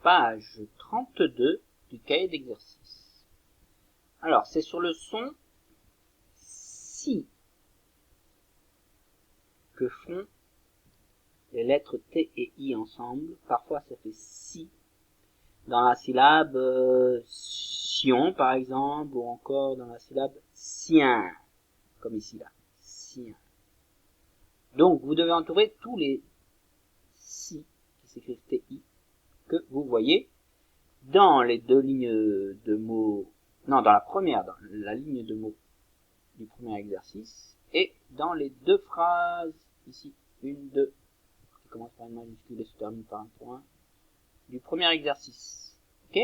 page 32 du cahier d'exercice. Alors, c'est sur le son si que font les lettres T et I ensemble. Parfois, ça fait si dans la syllabe sion, par exemple, ou encore dans la syllabe sien, comme ici, là, sien. Donc, vous devez entourer tous les si qui s'écrivent TI que vous voyez dans les deux lignes de mots, non, dans la ligne de mots du premier exercice, et dans les deux phrases, ici, une, deux, qui commence par une majuscule et se termine par un point, du premier exercice. Ok?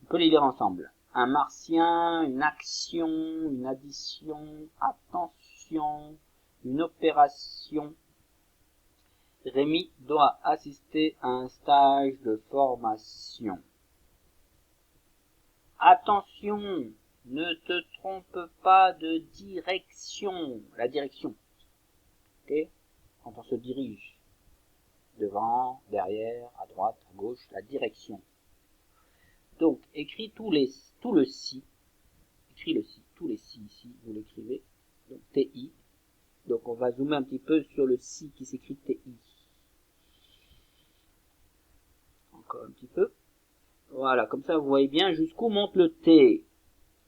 On peut les lire ensemble. Un martien, une action, une addition, attention, une opération. Rémi doit assister à un stage de formation. Attention, ne te trompe pas de direction. La direction. Ok? Quand on se dirige. Devant, derrière, à droite, à gauche, la direction. Donc, écris tout le si. Écris le si, tous les si ici, vous l'écrivez. Donc, TI. Donc, on va zoomer un petit peu sur le si qui s'écrit TI. Encore un petit peu. Voilà, comme ça, vous voyez bien jusqu'où monte le T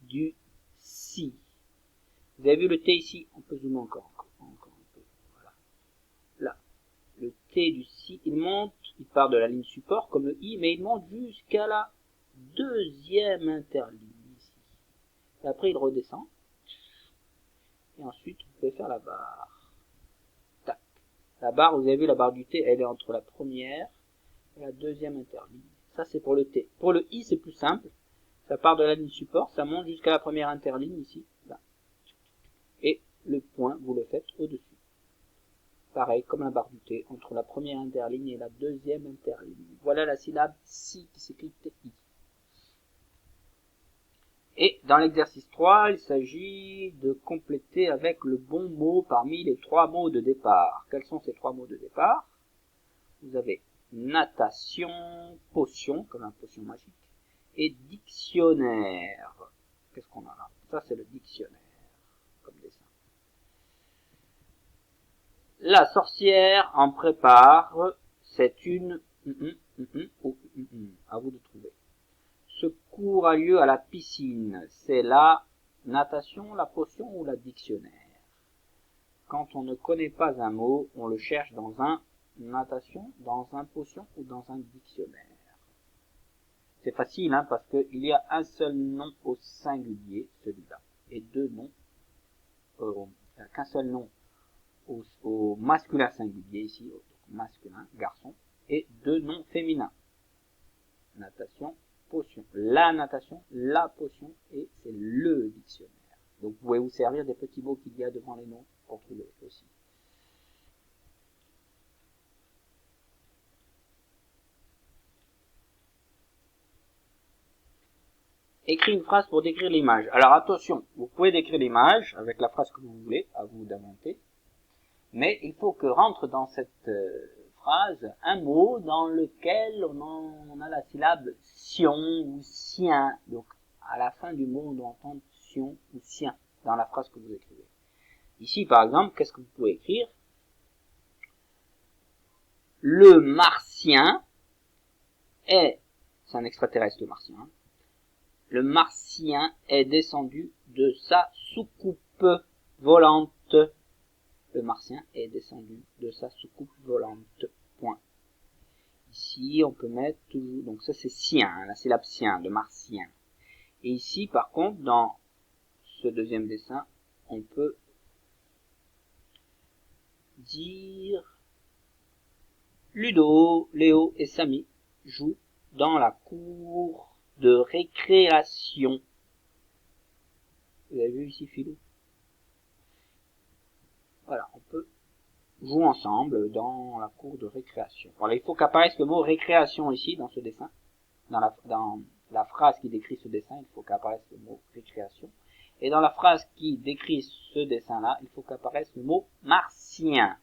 du si. Vous avez vu le T ici? On peut zoomer encore un peu. Voilà. Là. Le T du si, il monte, il part de la ligne support comme le I, mais il monte jusqu'à la deuxième interligne ici. Et après, il redescend. Et ensuite, vous pouvez faire la barre. Tac. La barre, vous avez vu, la barre du T, elle est entre la première et la deuxième interligne. Ça, c'est pour le T. Pour le I, c'est plus simple. Ça part de la ligne support, ça monte jusqu'à la première interligne ici. Là. Et le point, vous le faites au-dessus. Pareil, comme la barre du T, entre la première interligne et la deuxième interligne. Voilà la syllabe si qui s'écrit TI. Et dans l'exercice 3, il s'agit de compléter avec le bon mot parmi les trois mots de départ. Quels sont ces trois mots de départ? Vous avez natation, potion, comme un potion magique, et dictionnaire. Qu'est-ce qu'on a là? Ça, c'est le dictionnaire, comme dessin. La sorcière en prépare, c'est une... à vous de trouver. Ce cours a lieu à la piscine. C'est la natation, la potion ou la dictionnaire. Quand on ne connaît pas un mot, on le cherche dans un natation, dans un potion ou dans un dictionnaire. C'est facile, hein, parce qu'il y a un seul nom au singulier, celui-là, et deux noms, qu'un seul nom au masculin singulier, ici, masculin, garçon, et deux noms féminins. Natation, potion. La natation, la potion, et c'est le dictionnaire. Donc vous pouvez vous servir des petits mots qu'il y a devant les noms pour trouver aussi. Écris une phrase pour décrire l'image. Alors attention, vous pouvez décrire l'image avec la phrase que vous voulez, à vous d'inventer, mais il faut que rentre dans cette phrase un mot dans lequel on a la syllabe sion ou sien. Donc à la fin du mot, on doit entendre sion ou sien dans la phrase que vous écrivez. Ici, par exemple, qu'est-ce que vous pouvez écrire? Le martien c'est un extraterrestre martien, hein. Le martien est descendu de sa soucoupe volante. Le martien est descendu de sa soucoupe volante. Point. Ici, on peut mettre toujours, donc ça c'est sien, hein, la syllabe sien, de martien. Et ici, par contre, dans ce deuxième dessin, on peut dire Ludo, Léo et Samy jouent dans la cour de récréation. Vous avez vu ici, Philou? Voilà, on peut jouer ensemble dans la cour de récréation. Voilà, il faut qu'apparaisse le mot récréation ici, dans ce dessin. Dans la phrase qui décrit ce dessin, il faut qu'apparaisse le mot récréation. Et dans la phrase qui décrit ce dessin-là, il faut qu'apparaisse le mot martien.